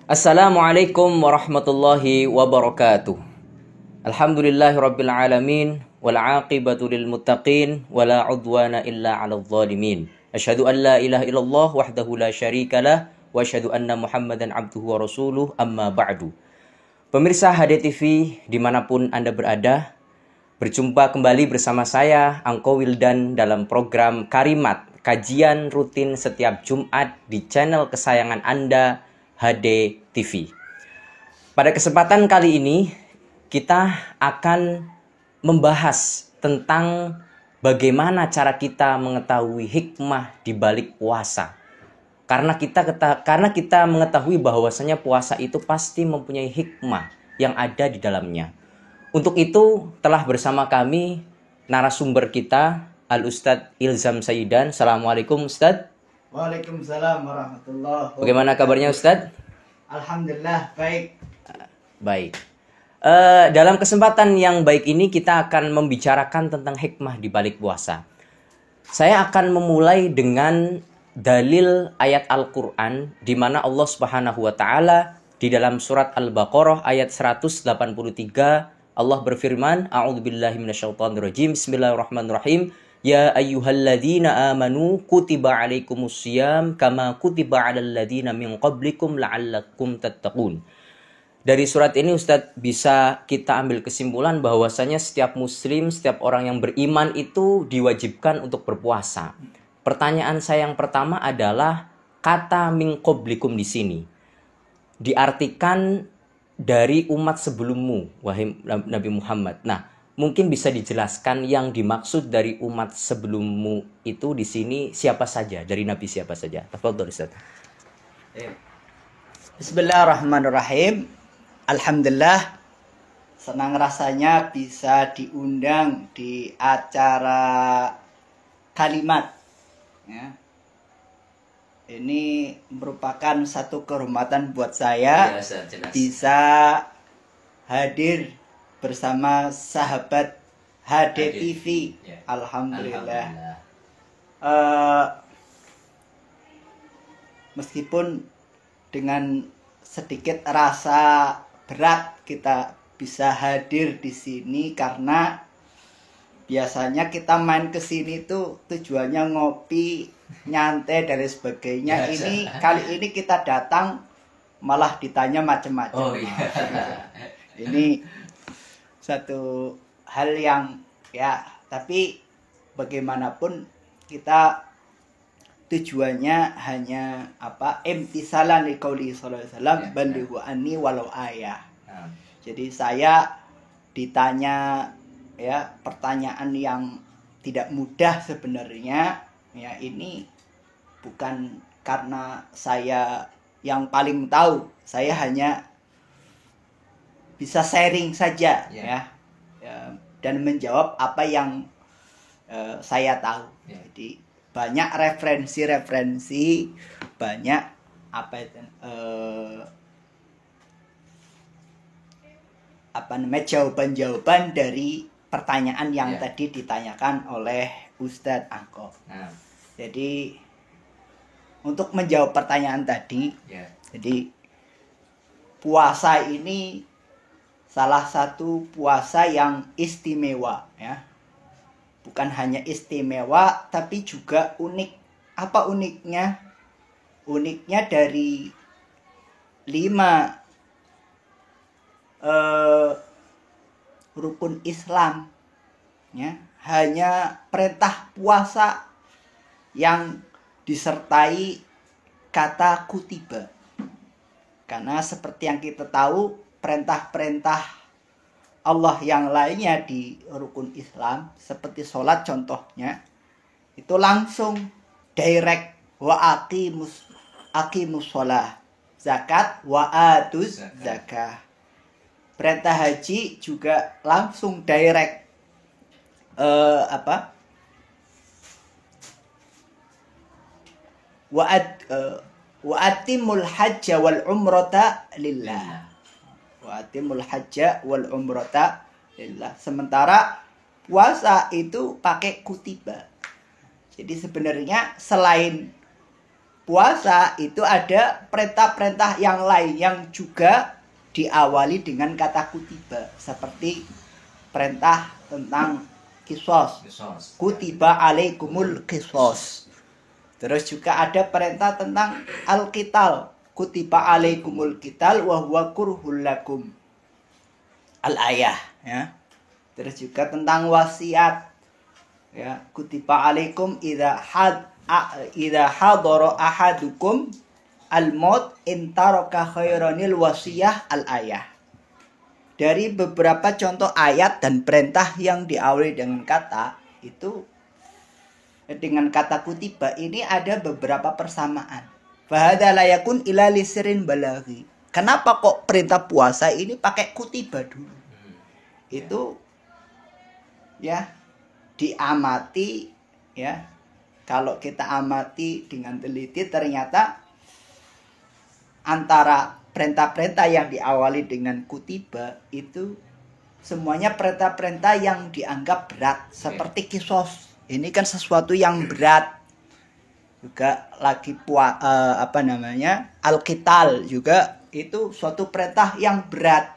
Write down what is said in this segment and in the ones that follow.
Assalamualaikum warahmatullahi wabarakatuh. Alhamdulillahirabbil alamin wal aqibatu lil muttaqin wala udwana illa 'alal zalimin. Asyhadu an la ilaha illallah wahdahu la syarikalah wa asyhadu anna Muhammadan abduhu wa rasuluh amma ba'du. Pemirsa HD TV dimanapun Anda berada, berjumpa kembali bersama saya Angko Wildan dalam program Karimat, kajian rutin setiap Jumat di channel kesayangan Anda HD TV. Pada kesempatan kali ini kita akan membahas tentang bagaimana cara kita mengetahui hikmah di balik puasa. Karena kita mengetahui bahwasanya puasa itu pasti mempunyai hikmah yang ada di dalamnya. Untuk itu telah bersama kami narasumber kita Al-Ustadz Ilzam Sayyidan. Assalamualaikum Ustadz. Waalaikumsalam warahmatullahi wabarakatuh. Bagaimana kabarnya Ustadz? Alhamdulillah baik. Baik. Dalam kesempatan yang baik ini kita akan membicarakan tentang hikmah di balik puasa. Saya akan memulai dengan dalil ayat Al-Quran di mana Allah Subhanahu wa Ta'ala di dalam surat Al-Baqarah ayat 183 Allah berfirman, A'udzubillahi minasyaitonirrajim. Bismillahirrahmanirrahim. Ya ayyuhalladzina amanu kutiba alaikumusiyam kama kutiba alal ladzina min qablikum la'allakum tattaqun. Dari surat ini Ustadz bisa kita ambil kesimpulan bahwasanya setiap muslim, setiap orang yang beriman itu diwajibkan untuk berpuasa. Pertanyaan saya yang pertama adalah kata min qablikum di sini diartikan dari umat sebelummu, wahai Nabi Muhammad. Nah, mungkin bisa dijelaskan yang dimaksud dari umat sebelummu itu di sini siapa saja, dari Nabi siapa saja? Tafadhol Ustaz. Bismillahirrahmanirrahim. Alhamdulillah, senang rasanya bisa diundang di acara Kalimat. Ya. Ini merupakan satu kehormatan buat saya bisa hadir bersama sahabat HD TV. Ya. Alhamdulillah. Meskipun dengan sedikit rasa berat kita bisa hadir di sini karena biasanya kita main ke sini tuh tujuannya ngopi, nyantai dan sebagainya. Kali ini kita datang malah ditanya macam-macam. Oh iya. Ini satu hal yang ya, tapi bagaimanapun kita tujuannya hanya imtisalan liqauli sallallahu alaihi wasallam ballighu anni walau ayah. Jadi saya ditanya ya pertanyaan yang tidak mudah sebenarnya. Ya, ini bukan karena saya yang paling tahu, saya hanya bisa sharing saja ya, dan menjawab apa yang saya tahu. Jadi banyak referensi, banyak jawaban-jawaban dari pertanyaan yang tadi ditanyakan oleh Ustadz Angko. Jadi untuk menjawab pertanyaan tadi, jadi puasa ini salah satu puasa yang istimewa ya. Bukan hanya istimewa tapi juga unik. Apa uniknya? Uniknya dari 5 rukun Islam ya, hanya perintah puasa yang disertai kata kutiba. Karena seperti yang kita tahu, perintah-perintah Allah yang lainnya di rukun Islam seperti sholat contohnya itu langsung direct wa aqimus sholah, zakat wa atuz zakah. Perintah haji juga langsung direct wa atimul hajja wal umrata lillah. Wa atimul hajja wal umrata lillah. Sementara puasa itu pakai kutiba. Jadi sebenarnya selain puasa itu ada perintah-perintah yang lain yang juga diawali dengan kata kutiba, seperti perintah tentang kisos, kutiba alaikumul kisos. Terus juga ada perintah tentang al-qital, kutiba alaikumul qital wa huwa kurhul lakum, al-ayah ya. Terus juga tentang wasiat ya, kutiba alaikum idza hadara ahadukum al-maut in taraka khairanil wasiyah, al-ayah. Dari beberapa contoh ayat dan perintah yang diawali dengan kata itu, dengan kata kutiba ini ada beberapa persamaan. Fahadha la yakun ila lisrin balaghi. Kenapa kok perintah puasa ini pakai kutiba dulu? Itu ya diamati ya. Kalau kita amati dengan teliti, ternyata antara perintah-perintah yang diawali dengan kutiba itu semuanya perintah-perintah yang dianggap berat, seperti kisos. Ini kan sesuatu yang berat. Juga lagi al-qital juga itu suatu perintah yang berat.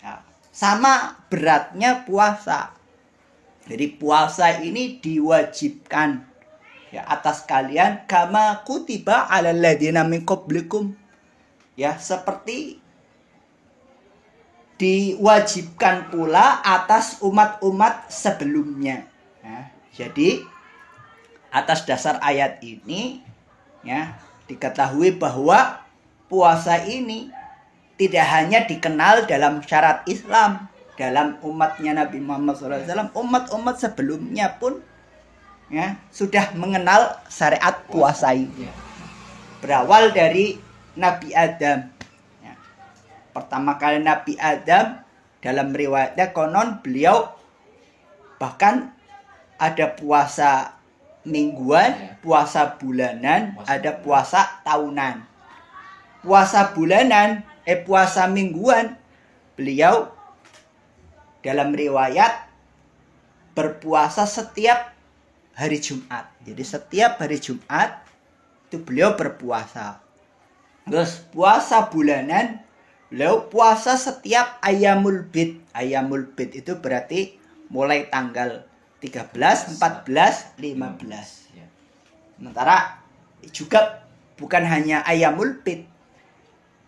Nah, sama beratnya puasa. Jadi puasa ini diwajibkan ya atas kalian, kama kutiba 'alal ladzina min qablikum. Ya, seperti diwajibkan pula atas umat-umat sebelumnya. Nah, jadi atas dasar ayat ini ya diketahui bahwa puasa ini tidak hanya dikenal dalam syarat Islam, dalam umatnya Nabi Muhammad SAW, umat-umat sebelumnya pun ya sudah mengenal syariat puasa ini. Berawal dari Nabi Adam ya. Pertama kali Nabi Adam, dalam riwayatnya konon beliau bahkan ada puasa mingguan, puasa bulanan, ada puasa tahunan. Puasa bulanan, puasa mingguan, beliau dalam riwayat berpuasa setiap hari Jumat. Jadi setiap hari Jumat itu beliau berpuasa. Terus puasa bulanan, beliau puasa setiap ayamul bid. Ayamul bid itu berarti mulai tanggal 13, 14, 15. Sementara juga bukan hanya ayamul bid,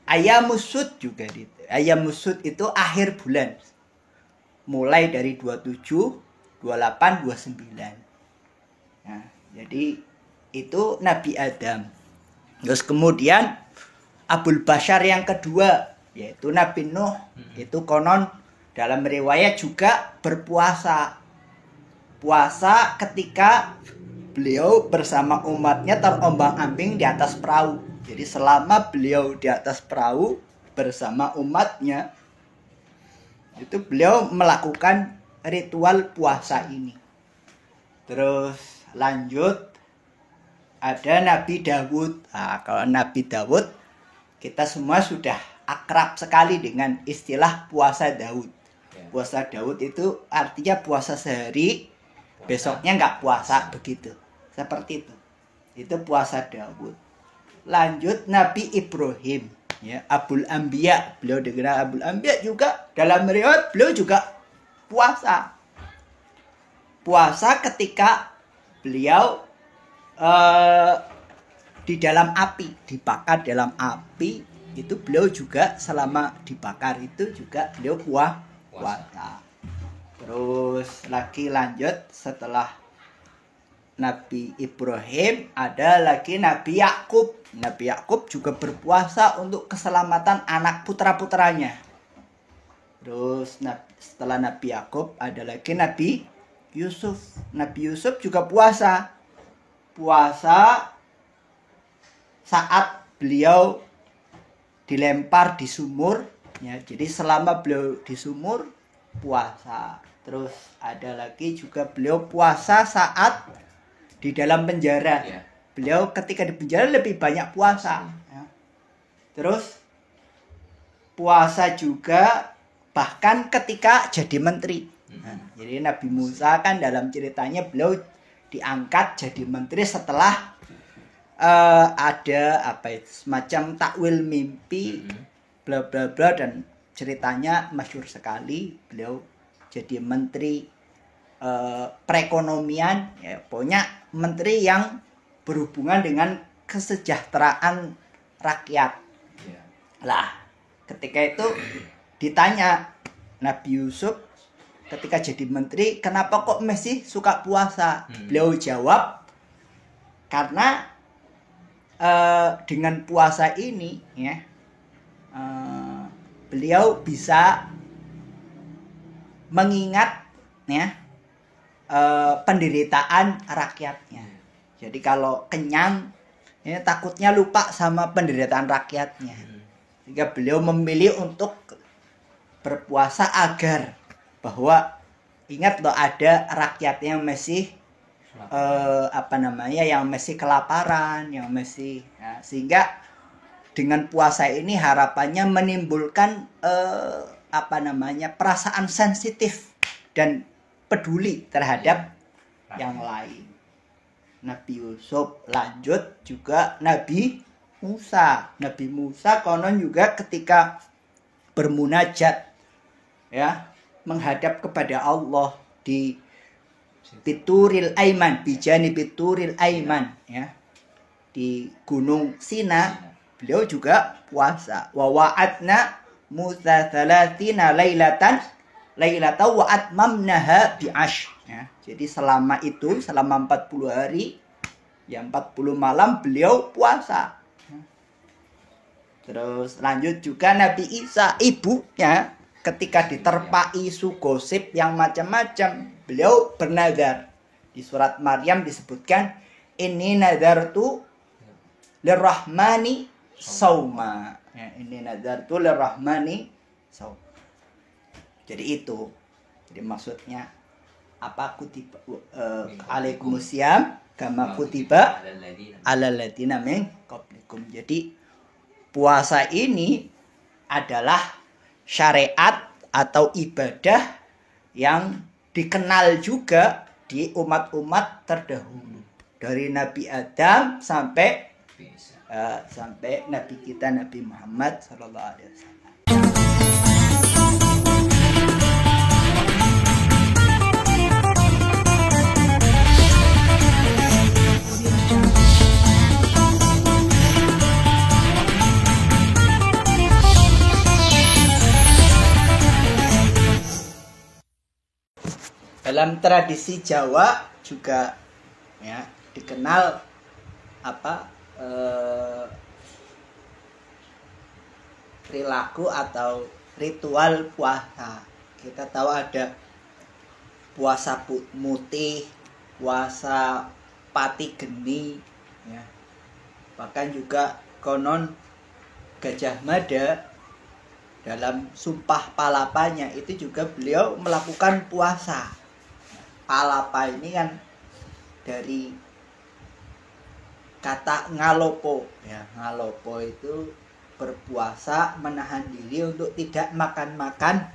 ayamusud juga gitu. Ayamusud itu akhir bulan. Mulai dari 27, 28, 29. Nah, jadi itu Nabi Adam. Terus kemudian Abul Bashar yang kedua, yaitu Nabi Nuh, itu konon dalam riwayat juga berpuasa. Puasa ketika beliau bersama umatnya terombang-ambing di atas perahu. Jadi selama beliau di atas perahu bersama umatnya, itu beliau melakukan ritual puasa ini. Terus lanjut ada Nabi Dawud. Nah, kalau Nabi Dawud kita semua sudah akrab sekali dengan istilah puasa Daud. Puasa Daud itu artinya puasa sehari, besoknya nggak puasa, begitu. Seperti itu. Itu puasa Daud. Lanjut Nabi Ibrahim, ya, Abul Anbiya. Beliau dikenal Abul Anbiya juga, dalam riwayat beliau juga puasa. Puasa ketika beliau di dalam api, dibakar dalam api, itu beliau juga selama dibakar itu juga beliau puasa. Terus lagi lanjut setelah Nabi Ibrahim ada lagi Nabi Yakub. Nabi Yakub juga berpuasa untuk keselamatan anak putra-putranya. Terus setelah Nabi Yakub ada lagi Nabi Yusuf. Nabi Yusuf juga puasa. Puasa saat beliau dilempar di sumur ya. Jadi selama beliau di sumur puasa. Terus ada lagi juga beliau puasa saat di dalam penjara. Beliau ketika di penjara lebih banyak puasa ya. Terus puasa juga bahkan ketika jadi menteri. Nah, jadi Nabi Musa kan dalam ceritanya beliau diangkat jadi menteri setelah ada apa itu semacam takwil mimpi bla bla bla, dan ceritanya masyhur sekali. Beliau jadi menteri perekonomian, ya pokoknya menteri yang berhubungan dengan kesejahteraan rakyat. Lah ketika itu ditanya Nabi Yusuf ketika jadi menteri, kenapa kok masih suka puasa? Beliau jawab, karena dengan puasa ini ya beliau bisa mengingat ya penderitaan rakyatnya. Jadi kalau kenyang ya, takutnya lupa sama penderitaan rakyatnya. Sehingga beliau memilih untuk berpuasa agar bahwa ingat loh ada rakyat yang masih yang masih kelaparan, yang masih ya, sehingga dengan puasa ini harapannya menimbulkan perasaan sensitif dan peduli terhadap yang lain. Nabi Yusuf, lanjut juga Nabi Musa. Nabi Musa konon juga ketika bermunajat ya menghadap kepada Allah di Bituril Aiman, bijani Bituril Aiman ya, di Gunung Sina, beliau juga puasa. Wa wa'adna Musa 30 lailatan wa atmamnaha bi'ash ya. Jadi selama 40 hari ya 40 malam beliau puasa. Terus lanjut juga Nabi Isa, ibunya ketika diterpa isu gosip yang macam-macam, beliau bernazar. Di surat Maryam disebutkan, ini nadartu lirrahmani sauma. Ya, ini nadartu lirrahmani sauma. Jadi itu. Jadi maksudnya apa, kutiba alaikumusiyam kama kutiba alal ladina min qablikum. Jadi puasa ini adalah syariat atau ibadah yang dikenal juga di umat-umat terdahulu, dari Nabi Adam sampai Nabi kita Nabi Muhammad sallallahu alaihi wasallam. Dalam tradisi Jawa juga ya dikenal perilaku atau ritual puasa. Kita tahu ada puasa mutih, puasa pati geni ya. Bahkan juga konon Gajah Mada dalam sumpah palapanya itu juga beliau melakukan puasa. Palapa ini kan dari kata ngalopo ya. Ngalopo itu berpuasa, menahan diri untuk tidak makan-makan,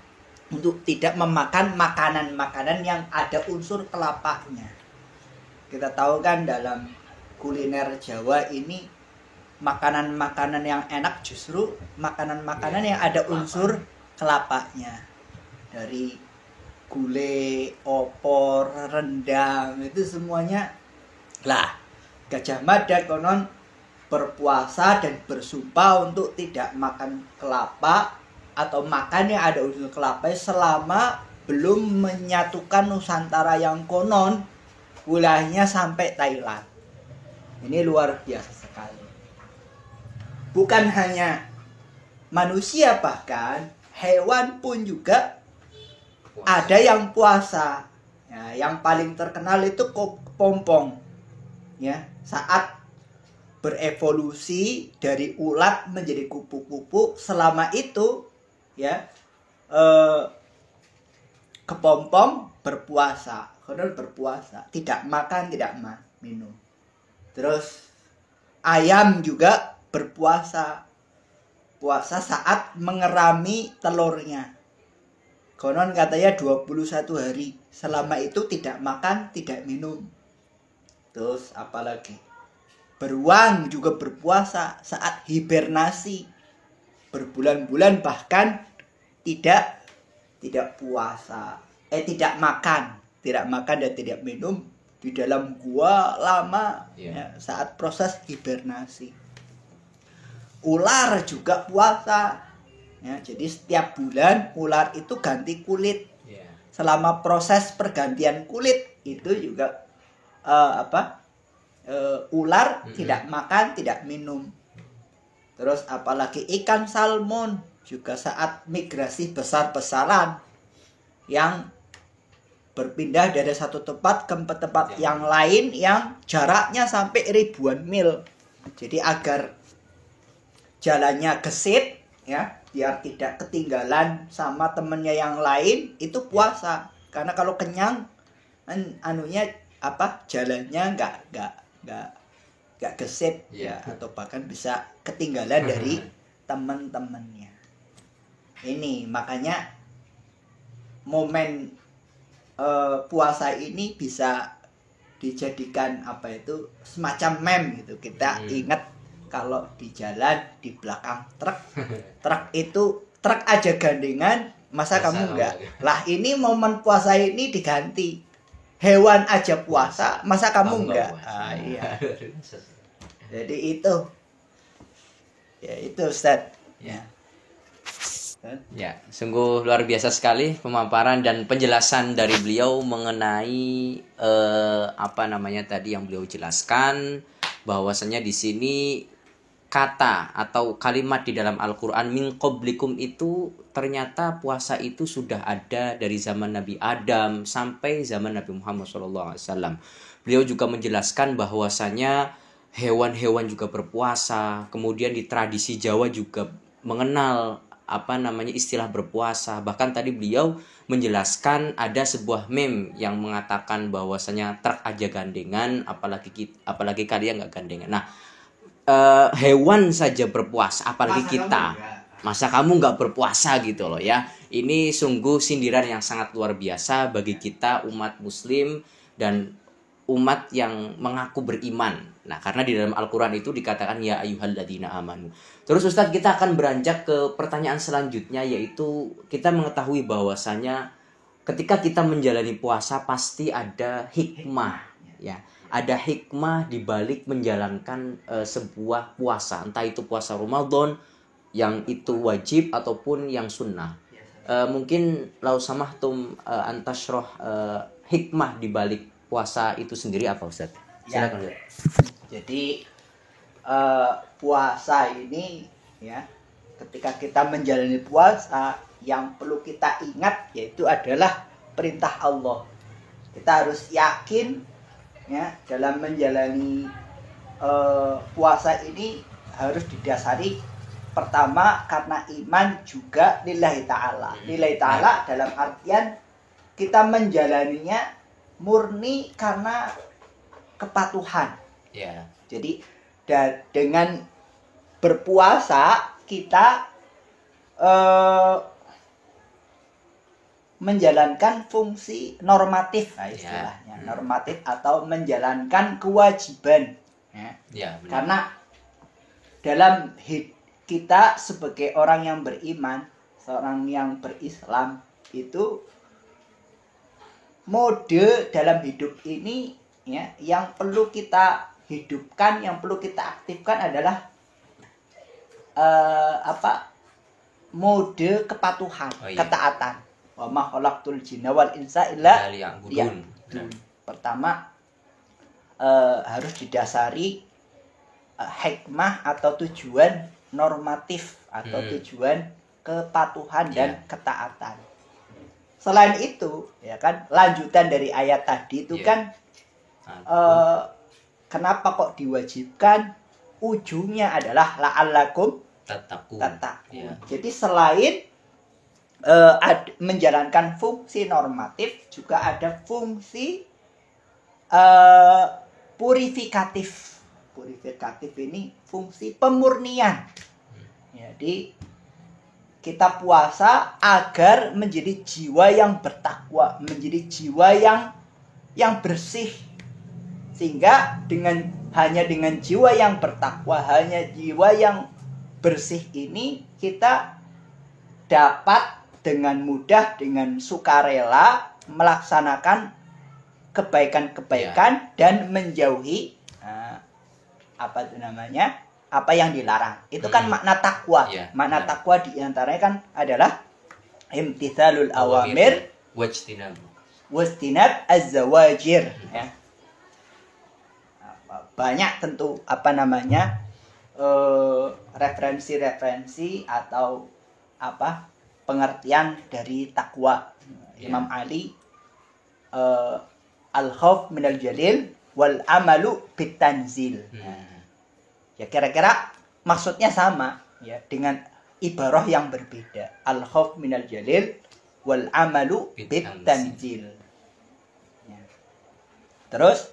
untuk tidak memakan makanan-makanan yang ada unsur kelapanya. Kita tahu kan dalam kuliner Jawa ini makanan-makanan yang enak justru makanan-makanan yang ada unsur kelapanya. Dari gulai, opor, rendang, itu semuanya. Lah, Gajah Mada konon berpuasa dan bersumpah untuk tidak makan kelapa atau makan yang ada unsur kelapa selama belum menyatukan Nusantara yang konon wilayahnya sampai Thailand. Ini luar biasa sekali. Bukan hanya manusia, bahkan hewan pun juga ada yang puasa. Ya, yang paling terkenal itu kepompong. Ya, saat berevolusi dari ulat menjadi kupu-kupu, selama itu ya kepompong berpuasa, konon berpuasa, tidak makan, tidak minum. Terus ayam juga berpuasa, puasa saat mengerami telurnya. Konon katanya 21 hari. Selama itu tidak makan, tidak minum. Terus apalagi? beruang juga berpuasa saat hibernasi berbulan-bulan bahkan tidak puasa, tidak makan dan tidak minum di dalam gua lama ya, saat proses hibernasi. Ular juga puasa ya, jadi setiap bulan ular itu ganti kulit. Selama proses pergantian kulit itu juga ular tidak makan, tidak minum. Terus apalagi ikan salmon juga saat migrasi besar-besaran yang berpindah dari satu tempat ke tempat yang lain yang jaraknya sampai ribuan mil. Jadi agar jalannya gesit ya, biar tidak ketinggalan sama temennya yang lain, itu puasa. Karena kalau kenyang jalannya nggak gesit ya, atau bahkan bisa ketinggalan dari teman-temannya. Ini makanya momen puasa ini bisa dijadikan semacam meme gitu. Kita ingat kalau di jalan di belakang truk aja gandengan, masa kamu enggak? Lah ini momen puasa ini diganti. Hewan aja puasa, masa kamu enggak? Iya. Jadi itu. Ya itu Ustaz. Ya, sungguh luar biasa sekali pemaparan dan penjelasan dari beliau mengenai tadi yang beliau jelaskan, bahwasanya di sini kata atau kalimat di dalam Al-Qur'an min qablikum itu ternyata puasa itu sudah ada dari zaman Nabi Adam sampai zaman Nabi Muhammad SAW. Beliau juga menjelaskan bahwasanya hewan-hewan juga berpuasa. Kemudian di tradisi Jawa juga mengenal istilah berpuasa. Bahkan tadi beliau menjelaskan ada sebuah meme yang mengatakan bahwasanya truk aja gandengan, apalagi kalian nggak gandengan. Nah, hewan saja berpuasa, apalagi kita. Masa kamu nggak berpuasa gitu loh ya. Ini sungguh sindiran yang sangat luar biasa bagi kita umat muslim dan umat yang mengaku beriman. Nah, karena di dalam Al-Quran itu dikatakan ya ayyuhalladzina amanu. Terus Ustadz, kita akan beranjak ke pertanyaan selanjutnya, yaitu kita mengetahui bahwasanya ketika kita menjalani puasa pasti ada hikmah ya. Ada hikmah di balik menjalankan sebuah puasa, entah itu puasa Ramadan yang itu wajib ataupun yang sunnah. Mungkin lau samahtum antasroh hikmah di balik puasa itu sendiri apa Ustaz? Silakan. Ya. Jadi puasa ini ya, ketika kita menjalani puasa yang perlu kita ingat yaitu adalah perintah Allah. Kita harus yakin ya dalam menjalani puasa ini harus didasari pertama karena iman, juga lillahi ta'ala. Lillahi ta'ala dalam artian kita menjalaninya murni karena kepatuhan. Jadi dengan berpuasa kita menjalankan fungsi normatif, istilahnya normatif, atau menjalankan kewajiban ya. Karena dalam kita sebagai orang yang beriman, seorang yang berislam, itu mode dalam hidup ini ya, yang perlu kita hidupkan, yang perlu kita aktifkan adalah mode kepatuhan, ketaatan. Wa ma khalaqtul jinna wal insa illa liya'budun. Pertama harus didasari hikmah atau tujuan normatif atau tujuan kepatuhan dan ketaatan. Selain itu, ya kan, lanjutan dari ayat tadi itu kan kenapa kok diwajibkan? Ujungnya adalah la'allakum tattaqun. Jadi selain menjalankan fungsi normatif, juga ada fungsi purifikatif. Purifikatif ini fungsi pemurnian. Jadi kita puasa agar menjadi jiwa yang bertakwa, menjadi jiwa yang bersih, Sehingga hanya dengan jiwa yang bertakwa, hanya jiwa yang bersih ini kita dapat dengan mudah, dengan sukarela melaksanakan kebaikan-kebaikan dan menjauhi apa yang dilarang. Itu kan makna takwa. Makna takwa diantaranya kan adalah imtithalul awamir wajtinab az-zawajir. Ya. Banyak tentu referensi-referensi atau pengertian dari takwa. Imam Ali al-khauf minal jalil wal amalu bitanzil. Ya kira-kira maksudnya sama ya dengan ibarah yang berbeda. Al-khauf minal jalil wal amalu bitanzil. Ya. Terus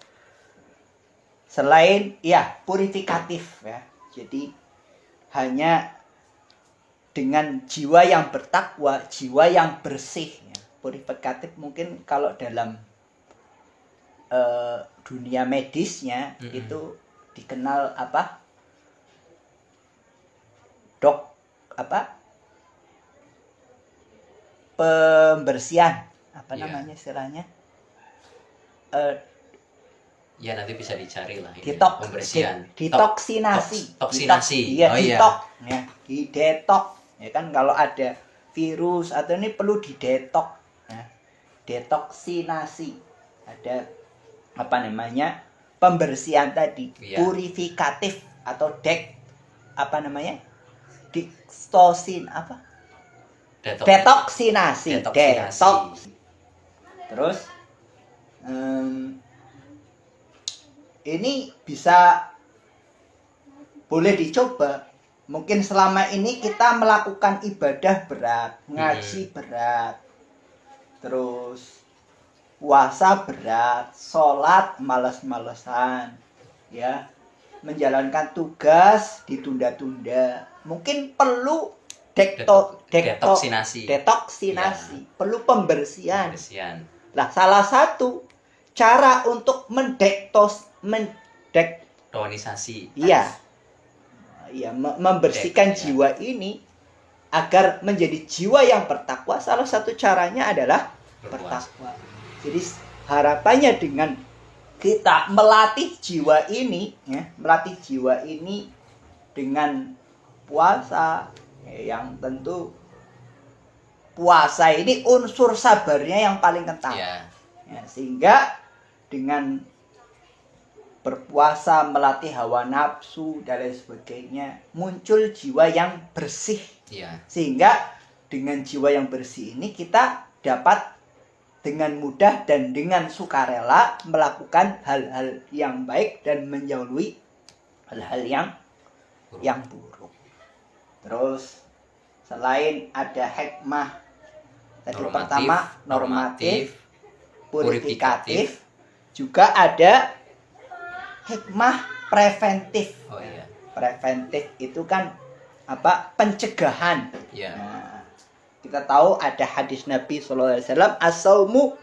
selain purifikatif ya. Jadi hanya dengan jiwa yang bertakwa, jiwa yang bersih ya. Purifikatif mungkin kalau dalam dunia medisnya itu dikenal pembersihan namanya istilahnya ya nanti bisa dicari lah ini. Pembersihan ditoksinasi toksinasi didetok ya kan kalau ada virus atau ini perlu didetok ya. Detoksinasi ada pembersihan tadi purifikatif atau detoksinasi. Terus ini boleh dicoba. Mungkin selama ini kita melakukan ibadah berat, ngaji berat, terus puasa berat, sholat malas-malesan, ya, menjalankan tugas ditunda-tunda. Mungkin perlu detoksinasi, perlu pembersihan. Nah, salah satu cara untuk tonisasi. Membersihkan jiwa ini agar menjadi jiwa yang bertakwa. Salah satu caranya adalah bertakwa. Jadi harapannya dengan kita melatih jiwa ini, dengan puasa, yang tentu puasa ini unsur sabarnya yang paling kental. Ya, sehingga dengan berpuasa melatih hawa nafsu dan lain sebagainya, muncul jiwa yang bersih. Sehingga dengan jiwa yang bersih ini kita dapat dengan mudah dan dengan sukarela melakukan hal-hal yang baik dan menjauhi hal-hal yang buruk. Terus selain ada hikmah tadi pertama normatif, purifikatif, juga ada hikmah preventif. Preventif itu kan pencegahan. Nah, kita tahu ada hadis Nabi SAW, as-saumu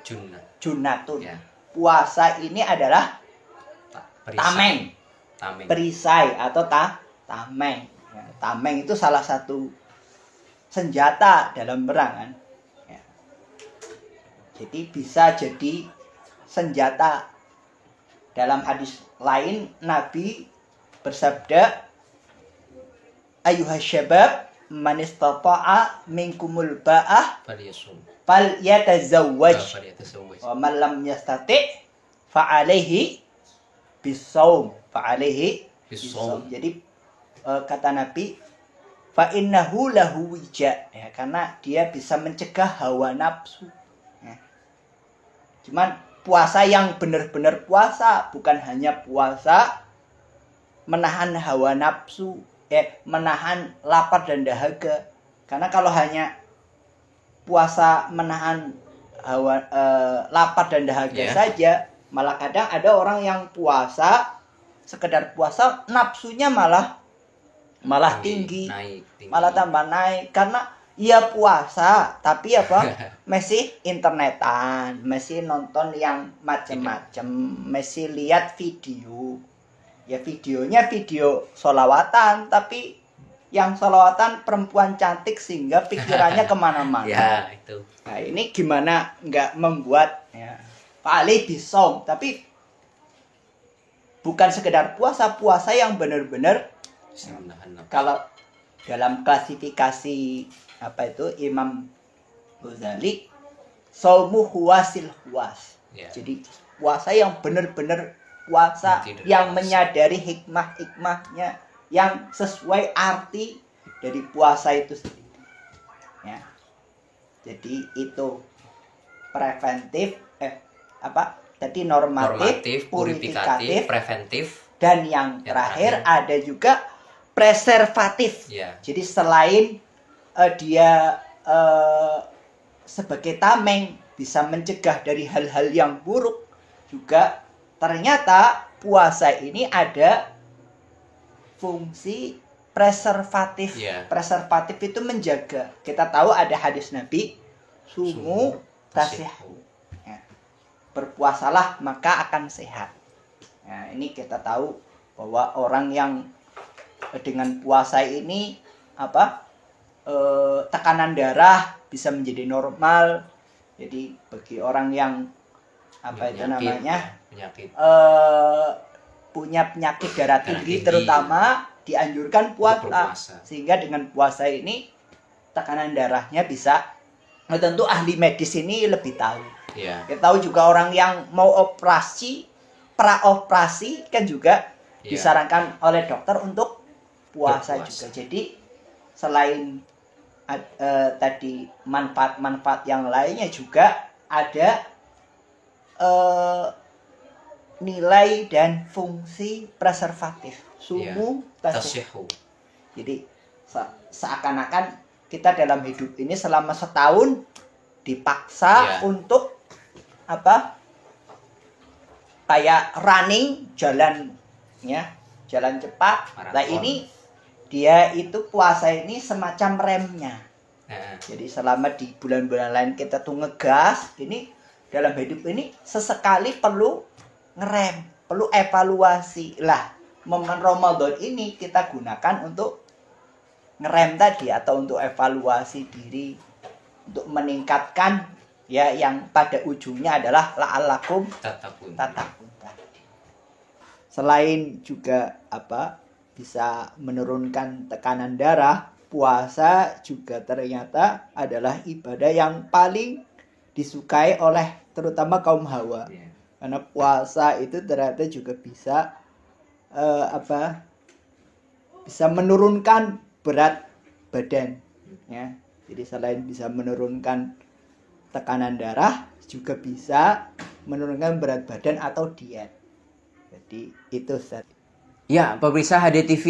junnatun. Puasa ini adalah tameng, perisai atau tameng. Tameng itu salah satu senjata dalam perang kan. Jadi bisa jadi senjata. Dalam hadis lain Nabi bersabda, ayyuhas syabab man istata'a minkumul ba'ah falyatazawwaj wa man lam yastati' fa alaihi bisawm. Jadi kata Nabi, fa innahu lahu wija, ya, karena dia bisa mencegah hawa nafsu. Cuman puasa yang benar-benar puasa, bukan hanya puasa menahan hawa nafsu, menahan lapar dan dahaga. Karena kalau hanya puasa menahan lapar dan dahaga saja, malah kadang ada orang yang puasa, sekedar puasa nafsunya malah tinggi, malah tambah naik. Karena Iya puasa, tapi apa? Masih internetan, masih nonton yang macem-macem, masih lihat video. Ya videonya video solawatan, tapi yang solawatan perempuan cantik sehingga pikirannya kemana-mana. Ya, itu. Nah ini gimana nggak membuat ya, Pak Ali bisom, tapi bukan sekedar puasa yang benar-benar kalau dalam klasifikasi apa itu Imam Ghazali saumu huwasil huwas. Jadi puasa yang benar-benar puasa yang menyadari hikmah-hikmahnya, yang sesuai arti dari puasa itu sendiri. Ya. Jadi itu preventif tadi normatif, purifikatif, preventif, dan yang terakhir ada juga preservatif. Jadi selain dia sebagai tameng bisa mencegah dari hal-hal yang buruk, juga ternyata puasa ini ada fungsi preservatif. Preservatif itu menjaga. Kita tahu ada hadis Nabi, sumu tasihu. Ya. Berpuasalah maka akan sehat. Nah, ini kita tahu bahwa orang yang dengan puasa ini tekanan darah bisa menjadi normal. Jadi bagi orang yang punya penyakit darah tinggi terutama dianjurkan puasa. Sehingga dengan puasa ini tekanan darahnya bisa, tentu ahli medis ini lebih tahu. Kita tahu juga orang yang mau operasi, praoperasi kan juga disarankan oleh dokter untuk puasa juga. Jadi selain tadi manfaat-manfaat yang lainnya juga ada nilai dan fungsi preservatif. Sumu tasihu. Jadi seakan-akan kita dalam hidup ini selama setahun dipaksa untuk kayak running jalan cepat. Nah ini dia itu puasa ini semacam remnya. Jadi selama di bulan-bulan lain kita tuh ngegas, ini dalam hidup ini sesekali perlu ngerem, perlu evaluasi. Lah, momen Ramadan ini kita gunakan untuk ngerem tadi atau untuk evaluasi diri, untuk meningkatkan yang pada ujungnya adalah la'allakum tattaqun. Selain juga bisa menurunkan tekanan darah, puasa juga ternyata adalah ibadah yang paling disukai oleh terutama kaum hawa. Karena puasa itu ternyata juga bisa bisa menurunkan berat badan, ya. Jadi selain bisa menurunkan tekanan darah, juga bisa menurunkan berat badan atau diet. Jadi itu Ustaz. Ya, pemirsa HDTV,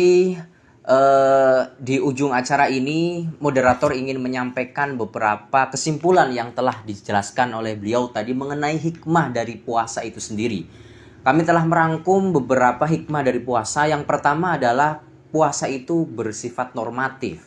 di ujung acara ini moderator ingin menyampaikan beberapa kesimpulan yang telah dijelaskan oleh beliau tadi mengenai hikmah dari puasa itu sendiri. Kami telah merangkum beberapa hikmah dari puasa. Yang pertama adalah puasa itu bersifat normatif.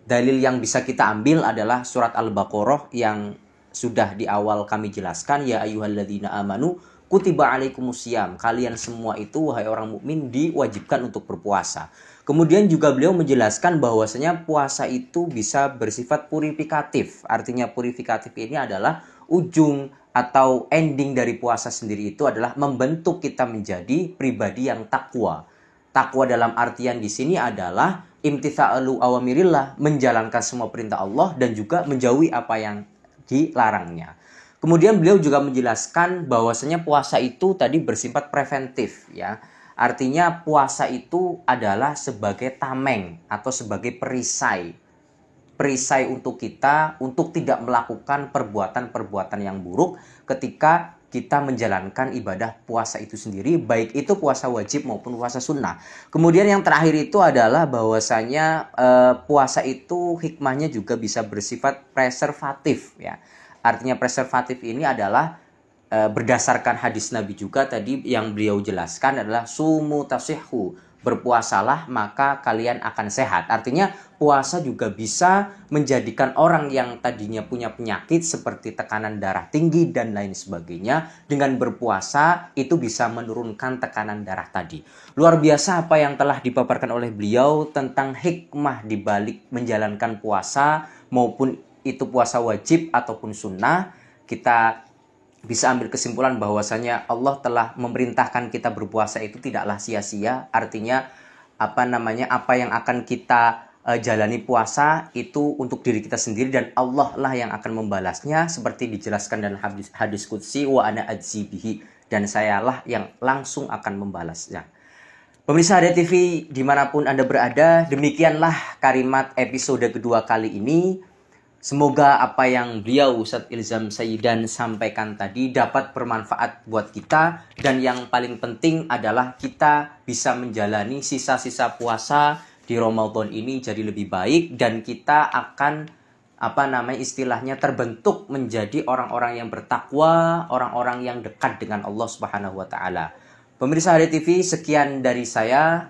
Dalil yang bisa kita ambil adalah surat Al-Baqarah yang sudah di awal kami jelaskan, ya ayyuhalladzina amanu kutiba alaikumusiyam. Kalian semua itu wahai orang mukmin diwajibkan untuk berpuasa. Kemudian juga beliau menjelaskan bahwasanya puasa itu bisa bersifat purifikatif. Artinya purifikatif ini adalah ujung atau ending dari puasa sendiri itu adalah membentuk kita menjadi pribadi yang takwa. Takwa dalam artian di sini adalah imtitsalu awamirillah, menjalankan semua perintah Allah dan juga menjauhi apa yang dilarangnya. Kemudian beliau juga menjelaskan bahwasanya puasa itu tadi bersifat preventif, ya. Artinya puasa itu adalah sebagai tameng atau sebagai perisai. Perisai untuk kita untuk tidak melakukan perbuatan-perbuatan yang buruk ketika kita menjalankan ibadah puasa itu sendiri, baik itu puasa wajib maupun puasa sunnah. Kemudian yang terakhir itu adalah bahwasanya puasa itu hikmahnya juga bisa bersifat preservatif, ya. Artinya preservatif ini adalah berdasarkan hadis Nabi juga tadi yang beliau jelaskan adalah sumu tasihhu, berpuasalah maka kalian akan sehat. Artinya puasa juga bisa menjadikan orang yang tadinya punya penyakit seperti tekanan darah tinggi dan lain sebagainya, dengan berpuasa itu bisa menurunkan tekanan darah tadi. Luar biasa apa yang telah dipaparkan oleh beliau tentang hikmah di balik menjalankan puasa, maupun itu puasa wajib ataupun sunnah. Kita bisa ambil kesimpulan bahwasanya Allah telah memerintahkan kita berpuasa itu tidaklah sia-sia. Artinya apa yang akan kita jalani puasa itu untuk diri kita sendiri, dan Allah lah yang akan membalasnya, seperti dijelaskan dalam hadis qudsi, wa ana ajzi bihi, dan sayalah yang langsung akan membalasnya. Pemirsa Hidayah TV dimanapun Anda berada, demikianlah kalimat episode kedua kali ini. Semoga apa yang beliau Ustadz Ilzam Sayyidan sampaikan tadi dapat bermanfaat buat kita, dan yang paling penting adalah kita bisa menjalani sisa-sisa puasa di Ramadan ini jadi lebih baik, dan kita akan istilahnya terbentuk menjadi orang-orang yang bertakwa, orang-orang yang dekat dengan Allah Subhanahu wa taala. Pemirsa Hidayah TV, sekian dari saya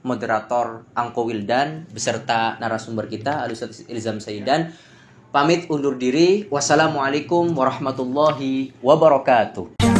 moderator Angko Wildan beserta narasumber kita Al-Ustadz Ilzam Sayyidan pamit undur diri. Wassalamualaikum warahmatullahi wabarakatuh.